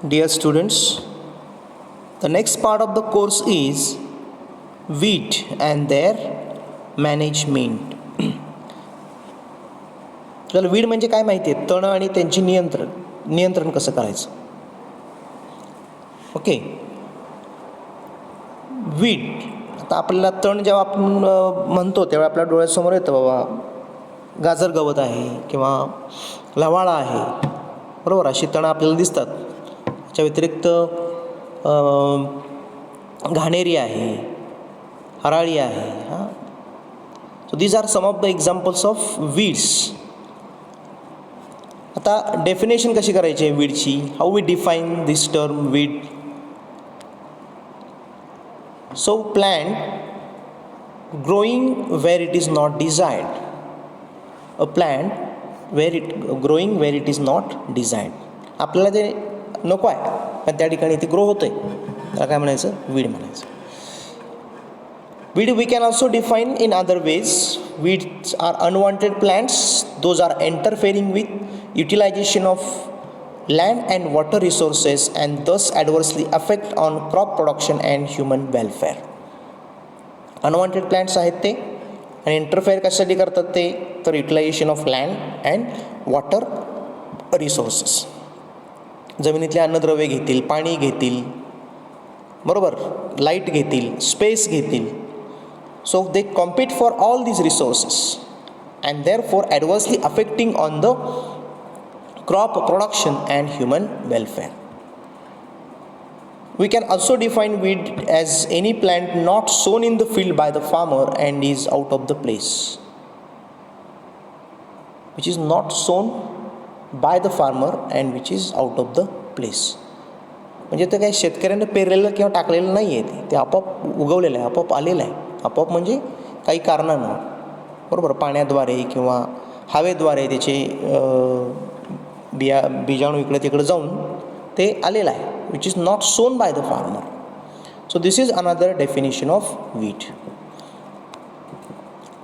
Dear students, the next part of the course is weed and their management. आपल्याला weed म्हणजे काय माहिती आहे? तण आणि त्यांची नियंत्रण कसं करायचं. Okay, weed. आता आपल्याला तण जेव्हा आपण म्हणतो तेव्हा आपल्या डोळ्यासमोर येतं, बाबा गाजर गवत आहे किंवा लवाळा आहे, बरोबर, अशी तणं आपल्याला दिसतात. त्याच्या व्यतिरिक्त घाणेरी आहे, हराळी आहे. हां, so these are some of the examples of weeds. आता डेफिनेशन कशी करायची आहे वीडची? How we define this term weed? So plant growing where it is not desired. A plant growing where it is not desired. आपल्याला ते नको आहे पण त्या ठिकाणी ते ग्रो होतं आहे, त्याला काय म्हणायचं? वीड म्हणायचं. Weed we can also define in other ways. Weeds are unwanted plants. Those are interfering with utilization of land and water resources and thus adversely affect on crop production and human welfare. Unwanted plants आहेत ते, आणि interfere कशासाठी करतात ते? तर utilization of land and water resources. जमिनीतले अन्नद्रव्य घेतील, पाणी घेतील, बरोबर, लाईट घेतील, स्पेस घेतील. So they compete for all these resources and therefore adversely affecting on the crop production and human welfare. We can also define weed as any plant not sown in the field by the farmer and is out of the place. Which is not sown by the farmer and which is out of the place. म्हणजे ते काही शेतकऱ्यानं पेरलेलं किंवा टाकलेलं नाही आहे, ते आपोआप उगवलेलं आहे, आपोआप आलेलं आहे. आपोआप म्हणजे काही कारणानं, बरोबर, पाण्याद्वारे किंवा हवेद्वारे त्याचे बीजाणू इकडे तिकडे जाऊन ते आलेलं आहे. विच इज नॉट सोन by the farmer. So this is another definition of weed.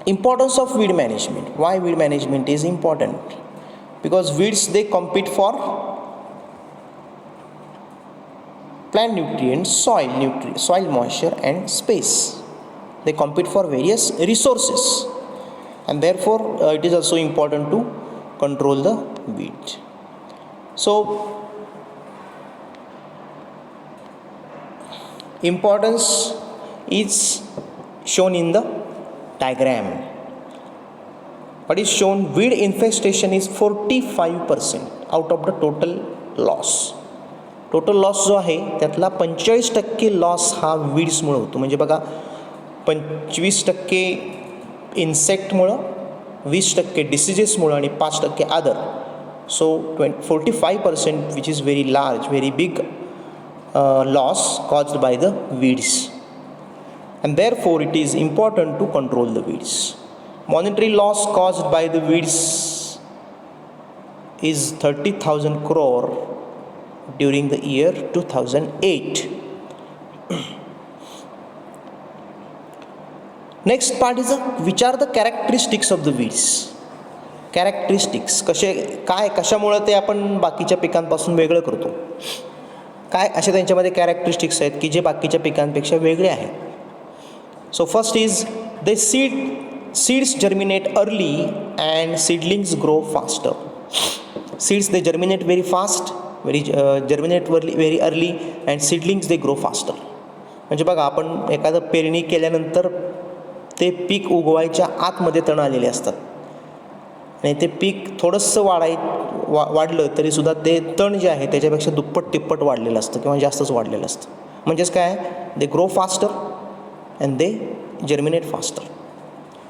Importance of weed management. Y weed management is important? Because weeds they compete for plant nutrients, soil moisture and space. They compete for various resources and therefore it is also important to control the weed. So importance is shown in the diagram. What is shown? Weed infestation is 45% out of the total loss. Total loss जो आहे त्यातला 45% loss हा वीड्समुळं होतो. म्हणजे बघा, 25% इन्सेक्टमुळं, 20% डिसिजेसमुळं आणि 5% other. So 45% which is very large, very big loss caused by the weeds. And therefore it is important to control the weeds. Monetary loss caused by the weeds is 30,000 crore during the year 2008. Next part is which are the characteristics of the weeds. Characteristics कशामुळे ते आपण बाकीच्या पिकांपासून वेगळं करतो, काय असे त्यांच्यामध्ये characteristics आहेत की जे बाकीच्या पिकांपेक्षा वेगळे आहेत. So first is they seeds germinate early and seedlings grow faster. Seeds they germinate very fast, germinate very early and seedlings they grow faster. म्हणजे बघा, आपण एखादं पेरणी केल्यानंतर ते पीक उगवायच्या आतमध्ये तण आलेले असतात आणि ते पीक थोडंसं वाढलं तरीसुद्धा ते तण जे आहे त्याच्यापेक्षा दुप्पट तिप्पट वाढलेलं असतं किंवा जास्तच वाढलेलं असतं. म्हणजेच काय? They grow faster and they germinate faster.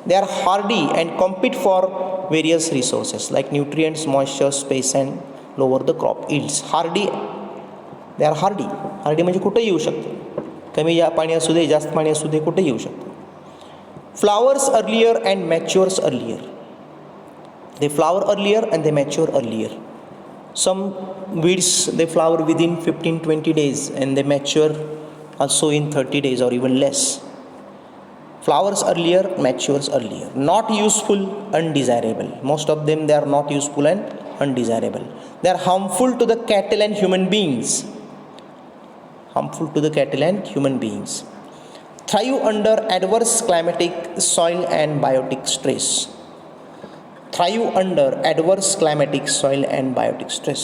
They are Hardy and compete for various resources like nutrients, moisture, space and lower the crop yields. Hardy, they are Hardy. Hardy म्हणजे कुठेही येऊ शकते, कमी पाणी असू दे, जास्त पाणी असू दे, कुठेही येऊ शकते. Flowers earlier and matures earlier. They flower earlier and they mature earlier. Some weeds they flower within 15-20 days and they mature also in 30 days or even less. Flowers earlier, matures earlier. Not useful, undesirable. Most of them, they are not useful and undesirable. They are harmful to the cattle and human beings. harmful to the cattle and human beings. Thrive under adverse climatic, soil and biotic stress. Thrive under adverse climatic, soil and biotic stress.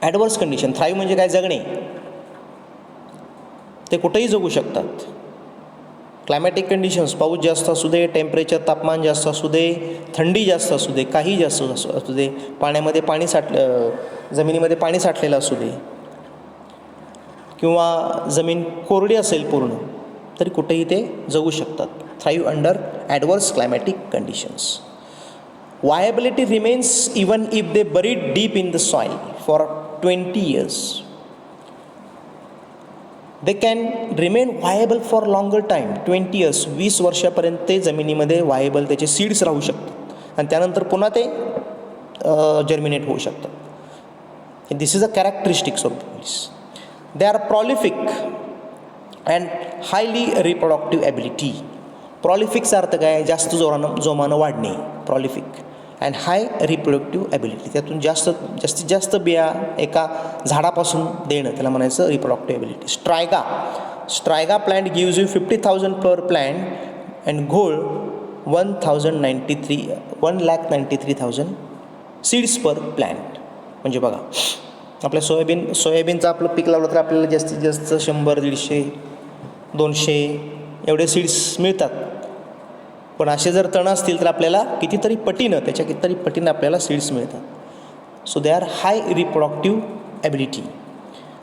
Adverse condition, thrive म्हणजे काय, जगणे. ते कुठेही जगू शकतात. Climatic conditions, पाऊस जास्त असू दे, टेम्परेचर तापमान जास्त असू दे, थंडी जास्त असू दे, काही जास्त असू दे, पाण्यामध्ये पाणी जमिनीमध्ये पाणी साठलेलं असू दे, किंवा जमीन कोरडी असेल पूर्ण, तरी कुठेही ते जगू शकतात. Thrive under adverse climatic conditions. Viability remains even if they buried deep in the soil for 20 years. They can remain viable for longer time, 20 years, 20 वर्षापर्यंत ते जमिनीमध्ये व्हायबल त्याचे सीड्स राहू शकतात आणि त्यानंतर पुन्हा ते जर्मिनेट होऊ शकतात. This is a characteristics of weeds. They are prolific and highly reproductive ability. प्रॉलिफिकचा अर्थ काय, जास्त जोमानं वाढणे, prolific, and high reproductive ability, त्यातून जास्तीत जास्त बिया एका झाडापासून देणं, त्याला म्हणायचं reproductive ability. Striga plant gives you 50,000 per plant and घोळ 1,93,000 सीड्स पर प्लांट. म्हणजे बघा, आपल्या सोयाबीनचं आपलं पीक लावलं तर आपल्याला जास्तीत जास्त 100, 150, 200 एवढे सीड्स मिळतात. पण असे जर तण असतील तर आपल्याला कितीतरी पटीनं, त्याच्या कितीतरी पटीनं आपल्याला सीड्स मिळतात. So they are high reproductive ability.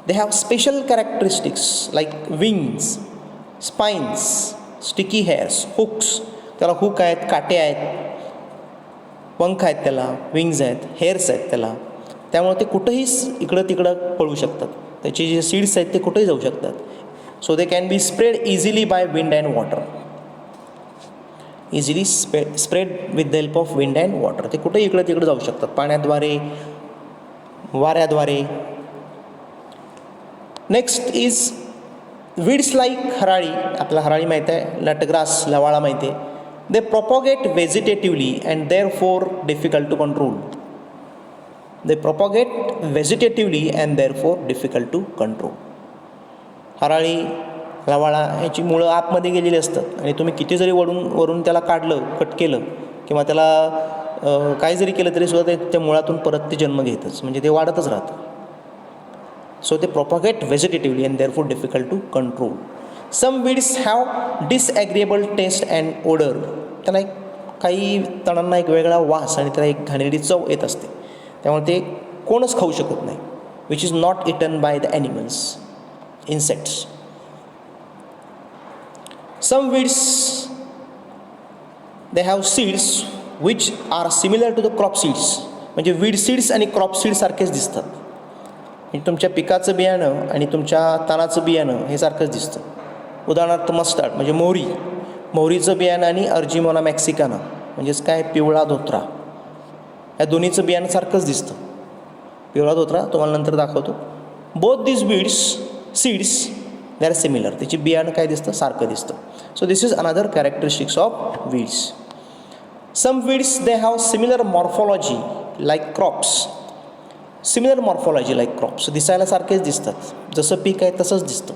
They have special characteristics like wings, spines, sticky hairs, hooks, त्याला हुक आहेत, काटे आहेत, पंख आहेत, त्याला विंग्ज आहेत, हेअर्स आहेत त्याला. त्यामुळे ते कुठंही इकडं तिकडं पळू शकतात. त्याचे जे सीड्स आहेत ते कुठेही जाऊ शकतात. So they can be spread easily by wind and water. Easily spread with the help of wind and water. ते कुठेही इकडं तिकडं जाऊ शकतात, पाण्याद्वारे, वाऱ्याद्वारे. नेक्स्ट इज वीड्स लाईक हराळी. आपला हराळी माहीत आहे, नटग्रास, लवाळा माहिती आहे. They propagate vegetatively and therefore difficult to control. They propagate vegetatively and therefore difficult to control. हराळी, लवाळा ह्याची मुळं आतमध्ये गेलेली असतात आणि तुम्ही किती जरी वरून त्याला काढलं, कट केलं किंवा त्याला काय जरी केलं तरी सुद्धा त्या मुळातून परत ते जन्म घेतच, म्हणजे ते वाढतच राहतं. सो ते propagate vegetatively and therefore difficult to control. Some weeds have disagreeable taste and odour. त्याला एक काही तणांना एक वेगळा वास आणि त्याला एक घाणेरडी चव येत असते, त्यामुळे ते कोणच खाऊ शकत नाही. Which is not eaten by the animals, insects. Some weeds, they have seeds which are similar to the crop seeds. म्हणजे वीड सीड्स आणि क्रॉप सीड सारखेच दिसतात. म्हणजे तुमच्या पिकाचं बियाणं आणि तुमच्या तानाचं बियाणं हे सारखंच दिसतं. उदाहरणार्थ मस्टर्ड म्हणजे मोहरीचं बियाणं आणि अर्जिमोना मॅक्सिकाना म्हणजेच काय, पिवळा धोत्रा, या दोन्हीचं बियाणं सारखंच दिसतं. पिवळा धोत्रा तुम्हाला नंतर दाखवतो. Both this weeds seeds they are similar. त्याची बियाणं काय दिसतं, सारखं दिसतं. So this is another characteristics of weeds. Some weeds they have similar morphology like crops. Similar morphology like crops, दिसायला सारखेच दिसतात, जसं पीक आहे तसंच दिसतं.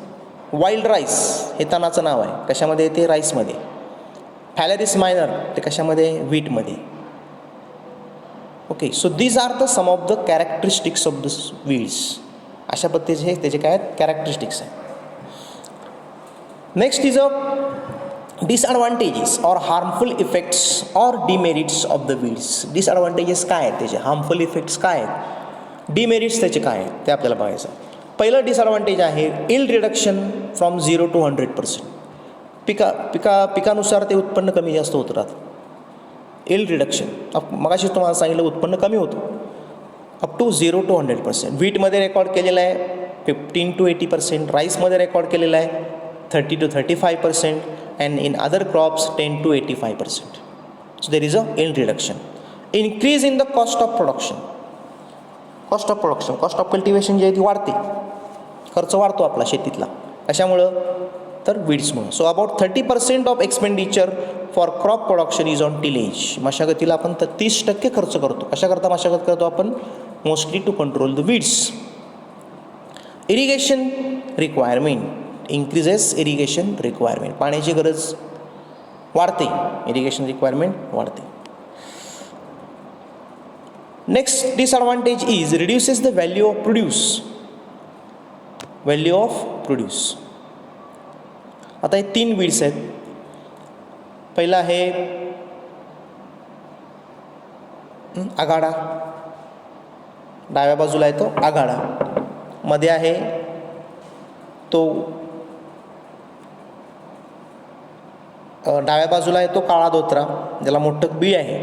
वाईल्ड राईस हे तणाचं नाव आहे, कशामध्ये, ते राईसमध्ये. फॅलरिस मायनर ते कशामध्ये, व्हीटमध्ये. Okay, so these are the some of the characteristics of the weeds. अशा पद्धतीचे त्याचे काय आहेत, कॅरेक्टरिस्टिक्स आहेत. Next is a disadvantages or harmful effects or demerits of the weeds. Disadvantages काय आहेत त्याचे, हार्मफुल इफेक्ट्स काय आहेत, डिमेरिट्स त्याचे काय आहेत, ते आपल्याला बघायचं. पहिलं डिसएडवांटेज आहे इल्ड रिडक्शन फ्रॉम 0 to 100%. पिकानुसार ते उत्पन्न कमी जास्त होत राहतं. इल्ड रिडक्शन, मगाशीच तुम्हाला सांगितलं उत्पन्न कमी होतं अप टू 0 to 100%. व्हीटमध्ये रेकॉर्ड केलेलं आहे 15 to 80%, राईसमध्ये रेकॉर्ड केलेलं आहे 30 to 35%, and in other crops 10 to 85%. So there is a yield reduction. Increase in the cost of production. cost of cultivation जी आहे ती वाढते, खर्च वाढतो आपला शेतीतला. कशामुळं, तर वीड्समुळं. So about 30% of expenditure for crop production is on tillage. मशागतीला आपण 30% खर्च करतो. कशाकरता मशागत करतो आपण, mostly to control the weeds. Irrigation requirement increases irrigation requirement, पाण्याची गरज वाढते, इरिगेशन रिक्वायरमेंट वाढते. Next disadvantage is reduces the value of produce. Value of produce. आता हे 3 वीड्स आहेत. पहिला आहे आघाडा, डाव्या बाजूला आहे तो आघाडा. मध्ये आहे तो डाव्या बाजूला आहे तो काळा धोत्रा, ज्याला मोठं बी आहे,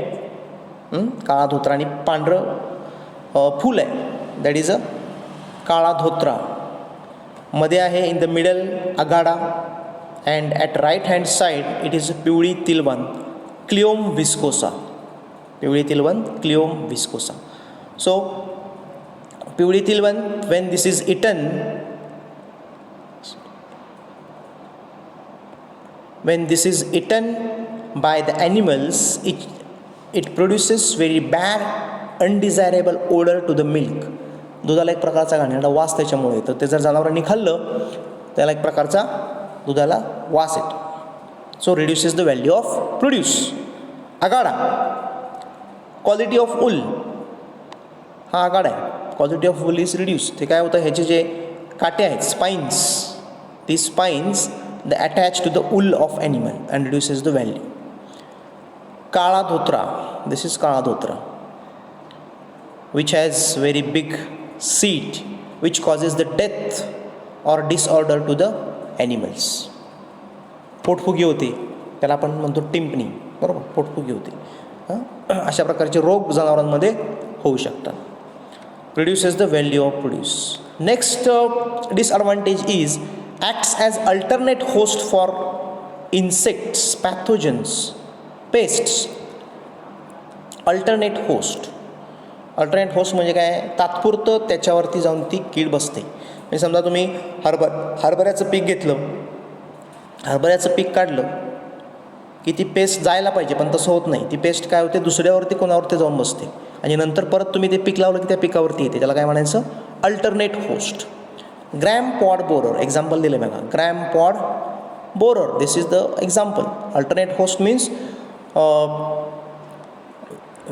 काळा धोत्रा आणि पांढरं फूल आहे, दॅट इज अ काळा धोत्रा. मध्ये आहे इन द मिडल आघाडा and at right hand side it is पिवळी तिलवन क्लिओम विस्कोसा. पिवळी तिलवन क्लिओम विस्कोसा. सो पिवळी तिलवन when this is eaten, when this is eaten by the animals, it produces very bad undesirable odor to the milk. दुधाला एक प्रकारचा घाणेरडा वास त्याच्यामुळे येतो. ते जर जनावरांनी खाल्लं त्याला एक प्रकारचा दुधाला वास येतो. So reduces the value of produce. आघाडा. क्वालिटी ऑफ वूल, हा आघाडा आहे. Quality of wool is reduce. ते काय होतं, ह्याचे जे काटे आहेत spines, the spines the attach to the wool of animal and reduces the value. काळा धोत्रा. दिस इज काळा धोत्रा which has very big seed which causes the death or disorder to the animals. पोटफुगी होते, त्याला आपण म्हणतो टिम्पनी, बरोबर, पोटफुगी होते. अशा प्रकारचे रोग जनावरांमध्ये होऊ शकतात. Reduces the value of produce. Next disadvantage is acts as alternate host for insects, pathogens, pests. Alternate host. Alternate host म्हणजे काय, तात्पुरतं त्याच्यावरती जाऊन ती कीड बसते. म्हणजे समजा तुम्ही हरभऱ्याचं पीक घेतलं, हरभऱ्याचं पीक काढलं की ती पेस्ट जायला पाहिजे, पण तसं होत नाही. ती पेस्ट काय होते, दुसऱ्यावरती कोणावरती जाऊन बसते आणि नंतर परत तुम्ही ते पीक लावलं की त्या पिकावरती येते. त्याला काय म्हणायचं, alternate host. Gram pod borer example दिलं बघा. Gram pod borer, this is the example. Alternate host means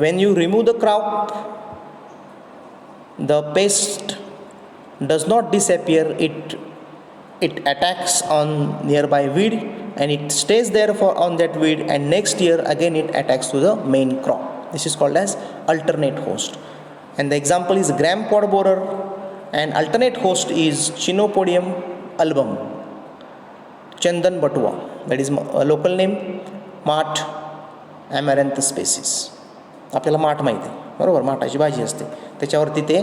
when you remove the crop, the pest does not disappear, it attacks on nearby weed and it stays there for on that weed, and next year again it attacks to the main crop. This is called as alternate host, and the example is gram pod borer, and alternate host is Chenopodium album, Chandan Batua, that is a local name, Mart amaranthus species. आपल्याला माठ माहिती आहे, बरोबर, माठाची भाजी असते, त्याच्यावरती ते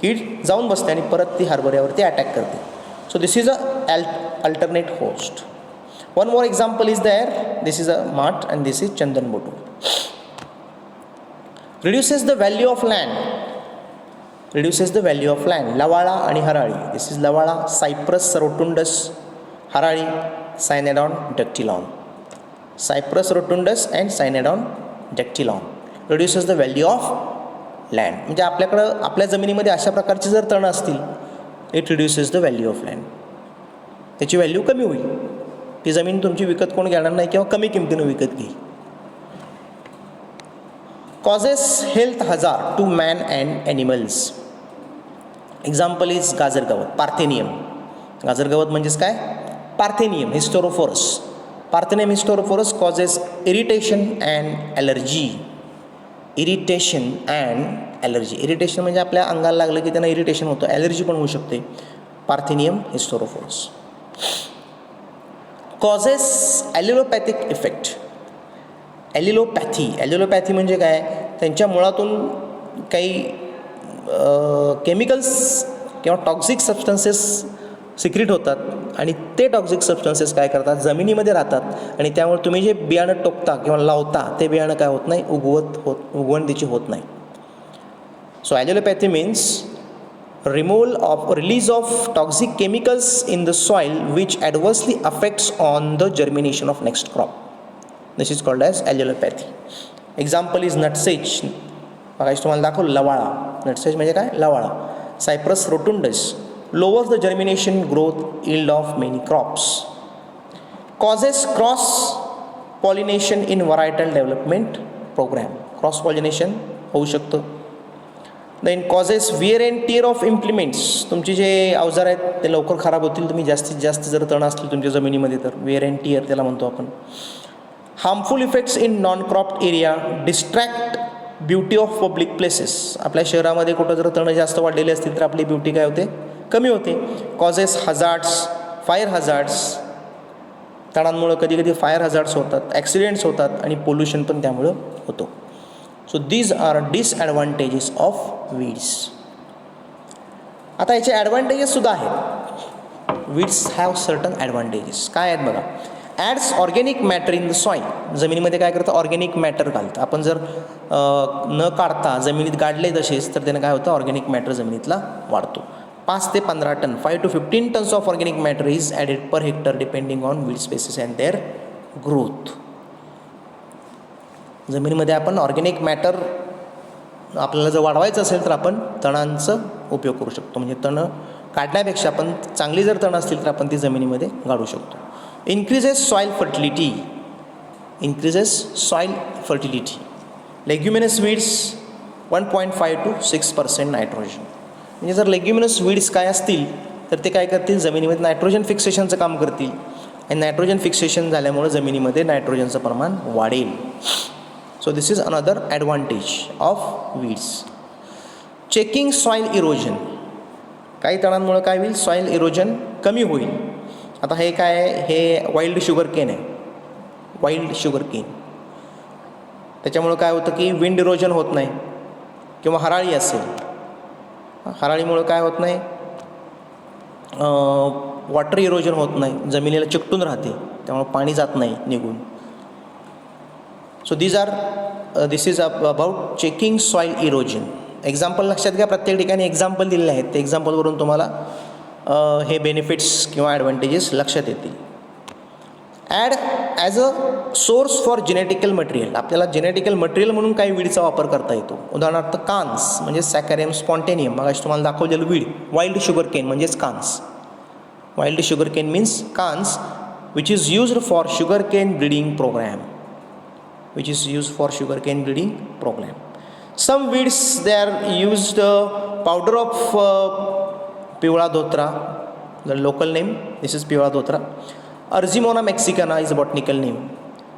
कीड जाऊन बसते आणि परत ती हरभऱ्यावरती अटॅक करते. So this is a alternate host. One more example is there. This is a माठ अँड दिस इज चंदन बोटू. Reduces the value of land. Reduces the value of land. लवाळा आणि हराळी. दिस इज लवाळा, सायप्रस रोटुंडस. हराळी, Cynodon dactylon. Cyperus rotundus and Cynodon dactylon. Reduces the value of land. म्हणजे आपल्याकडं आपल्या जमिनीमध्ये अशा प्रकारचे जर तण असतील, it reduces the value of land. त्याची व्हॅल्यू कमी होईल. ती जमीन तुमची विकत कोण घेणार नाही किंवा कमी किमतीनं विकत घेईल. Causes health hazard to man and animals. Example is गाजर गवत, पार्थेनियम. गाजर गवत म्हणजेच काय, Parthenium hysterophorus. Parthenium hysterophorus causes irritation and allergy. Irritation and allergy. Irritation म्हणजे आपल्या अंगाला लागलं की त्यांना इरिटेशन होतं, ॲलर्जी पण होऊ शकते. Parthenium hysterophorus. Causes allelopathic effect. Allelopathy. Allelopathy म्हणजे काय, त्यांच्या मुळातून काही केमिकल्स किंवा टॉक्सिक सबस्टन्सेस सिक्रीट होतात आणि ते टॉक्सिक सबस्टन्सेस काय करतात, जमिनीमध्ये राहतात आणि त्यामुळे तुम्ही जे बियाणं टोकता किंवा लावता ते बियाणं काय होत नाही, उगवण त्याची होत नाही. So allelopathy means release of toxic chemicals in the soil which adversely affects on the germination of next crop. This is called as allelopathy. Example is nutsedge. बघा तुम्हाला दाखवलं लवाळा. नटसेज म्हणजे काय, लवाळा. Cyperus rotundus lowers the germination growth yield of many crops, causes cross pollination in varietal development program. Cross pollination होऊ शकतं. Then causes wear and tear of implements. तुमचे जे अवजार आहेत ते लवकर खराब होतील तुम्ही जास्तीत जास्त जर तण असतील तुमच्या जमिनीमध्ये तर. विअर अँड टिअर त्याला म्हणतो आपण. Harmful effects in non cropped area, distract beauty of public places. आपल्या शहरामध्ये कुठं जर तणं जास्त वाढलेले असतील तर आपली ब्युटी काय होते, कमी होते. Causes hazards, fire hazards. तणांमुळं कधी कधी फायर हजार्ड्स होतात, ॲक्सिडेंट्स होतात आणि पोल्युशन पण त्यामुळं होतो. So these are disadvantages of weeds. आता याचे ॲडव्हान्टेजेससुद्धा आहेत. Weeds have certain advantages. काय आहेत बघा. Adds organic matter in the soil. जमिनीमध्ये काय करतं, ऑर्गॅनिक मॅटर घालतं. आपण जर न काढता जमिनीत गाडले तसेच तर त्यानं काय होतं, ऑर्गॅनिक मॅटर जमिनीतला वाढतो. 5 ते 15 ton, 5 to 15 tons of organic matter is added per hectare depending on weed species and their growth. जमिनीमध्ये आपण ऑर्गॅनिक मॅटर आपल्याला जर वाढवायचं असेल तर आपण तणांचा उपयोग करू शकतो. म्हणजे तणं काढण्यापेक्षा आपण चांगली जर तणं असतील तर आपण ती जमिनीमध्ये गाडू शकतो. Increases soil fertility. Increases soil fertility. Leguminous weeds 1.5 to 6% nitrogen. म्हणजे जर लेग्युमिनस वीड्स काय असतील तर ते काय करतील, जमिनीमध्ये नायट्रोजन फिक्सेशनचं काम करतील आणि नायट्रोजन फिक्सेशन झाल्यामुळे जमिनीमध्ये नायट्रोजनचं प्रमाण वाढेल. So this is another advantage of weeds. Checking soil erosion. काही तणांमुळं काय होईल, सॉईल इरोजन कमी होईल. आता हे काय आहे, हे वाईल्ड शुगर केन आहे. वाईल्ड शुगर केन त्याच्यामुळं काय होतं की विंड इरोजन होत नाही. किंवा हराळी असेल, हराळीमुळं काय होत नाही, वॉटर इरोजन होत नाही, जमिनीला चिकटून राहते त्यामुळे पाणी जात नाही निघून. So this is about checking soil erosion. Example लक्षात घ्या, प्रत्येक ठिकाणी एक्झाम्पल दिलेले आहेत. ते एक्झाम्पलवरून तुम्हाला हे बेनिफिट्स किंवा ॲडव्हान्टेजेस लक्षात येतील. Add as a source for genetical material. आपल्याला जेनेटिकल मटेरियल म्हणून काही वीडचा वापर करता येतो. उदाहरणार्थ कान्स म्हणजे सॅकॅरियम स्पॉन्टेनियम. मग तुम्हाला दाखवलेलं वीड वाईल्ड शुगर केन म्हणजेच कान्स. Wild sugar cane means kans which is used for sugar cane breeding program. which is used for sugarcane breeding program. Some weeds they are used powder of पिवळा धोत्रा, the local name. This is पिवळा धोत्रा. Arzimona mexicana is a botanical name.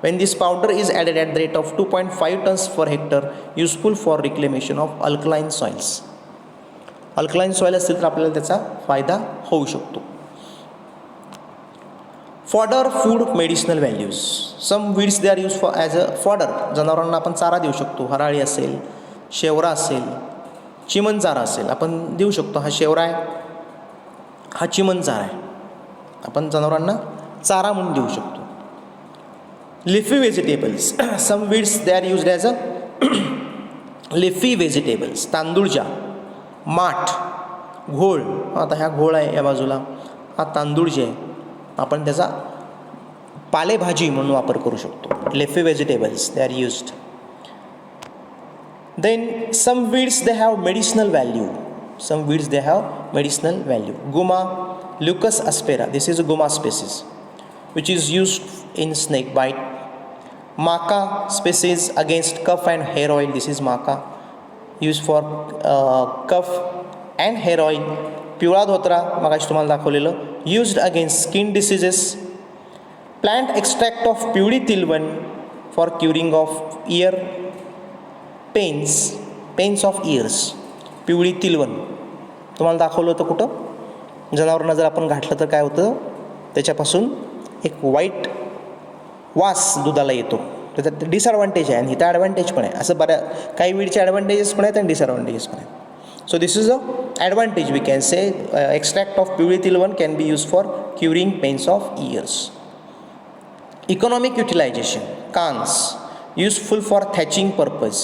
When this powder is added at the rate of 2.5 tons per hectare, useful for reclamation of alkaline soils. Alkaline soil असेल तर आपल्याला त्याचा फायदा होऊ शकतो. Fodder food medicinal values. Some weeds they are use for as a fodder. जनावरांना आपण चारा देऊ शकतो. हराळी असेल, शेवरा असेल, चिमण चारा असेल आपण देऊ शकतो. हा शेवरा आहे, हा चिमण चारा आहे, आपण जनावरांना चारा म्हणून देऊ शकतो. Leafy vegetables. Some weeds they are used as a leafy vegetables. तांदूळजा, माठ, घोळ. आता ह्या घोळ आहे या बाजूला, हा तांदूळ जे आहे आपण त्याचा पालेभाजी म्हणून वापर करू शकतो. Leafy vegetables they are used. Then some weeds they have medicinal value. Some weeds they have medicinal value. गुमा, Leucas aspera. This is a गुमा species which is used in snake bite. माका species against cough and hair oil. This is माका use for cough and hair oil. पिवळा धोत्रा मगाशी तुम्हाला दाखवलेलं, used against skin diseases. Plant extract of पिवळी तिलवण for curing of year pens. Pains of years. पिवळी तिलवण तुम्हाला दाखवलं होतं कुठं, जनावरांना जर आपण घातलं तर काय होतं, त्याच्यापासून एक वाईट वास दुधाला येतो. त्याच्यात डिसॲडव्हान्टेज आहे आणि इथं ॲडव्हान्टेज पण आहे. असं काही वीडचे ॲडव्हान्टेजेस पण आहेत आणि डिसॲडव्हान्टेजेस पण आहेत. So this is a advantage we can say. Extract of पिवळी तिलवण can be used for curing pains of ears. Economic utilization. Cans useful for thatching purpose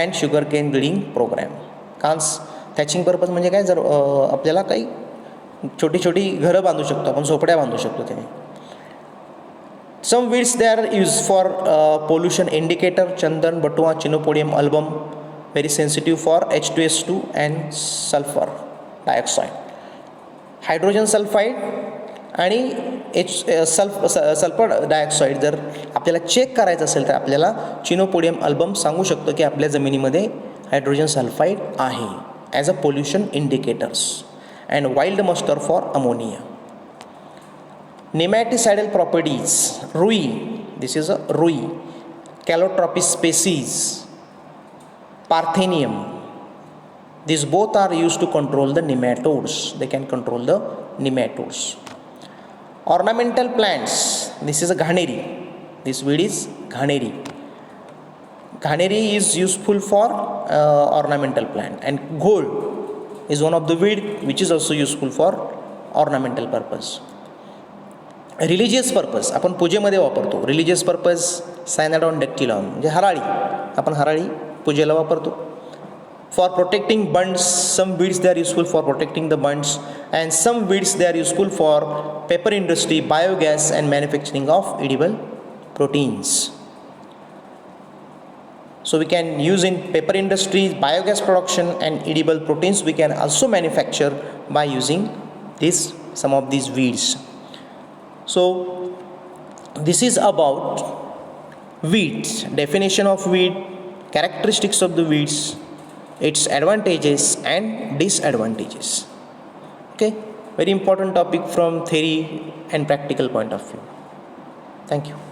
and sugarcane breeding program. Cans thatching purpose म्हणजे काय, जर आपल्याला काही छोटी छोटी घरं बांधू शकतो आपण, झोपड्या बांधू शकतो त्याने. Some weeds they are used for pollution indicator. चंदन, बटुआ, chenopodium album. Very sensitive for H2S2 and sulfur dioxide. Hydrogen sulphide आणि सल्फर डायऑक्साईड जर आपल्याला चेक करायचं असेल तर आपल्याला चिनोपोडियम अल्बम सांगू शकतो की आपल्या जमिनीमध्ये हायड्रोजन सल्फाईड आहे as a pollution indicators and wild mustard for ammonia. Nematicidal properties, रुई, दिस इज अ रुई, Calotropis species, parthenium, these both are used to control the nematodes. They can control the nematodes. Ornamental plants, this is a ghaneri. This weed is ghaneri. Ghaneri is useful for ornamental plant, and gold is one of the weed which is also useful for ornamental purpose. Religious purpose आपण पूजेमध्ये वापरतो. Religious purpose सायनाडॉन डॅक्टिलॉन म्हणजे हराळी, आपण हराळी पूजेला वापरतो. For protecting bunds, some weeds they are useful for protecting the bunds, and some weeds they are useful for paper industry, biogas and manufacturing of edible proteins. So we can use in paper industry, biogas production and edible proteins we can also manufacture by using some of these weeds. So this is about weeds, definition of weed, characteristics of the weeds, its advantages and disadvantages. Okay, very important topic from theory and practical point of view. Thank you.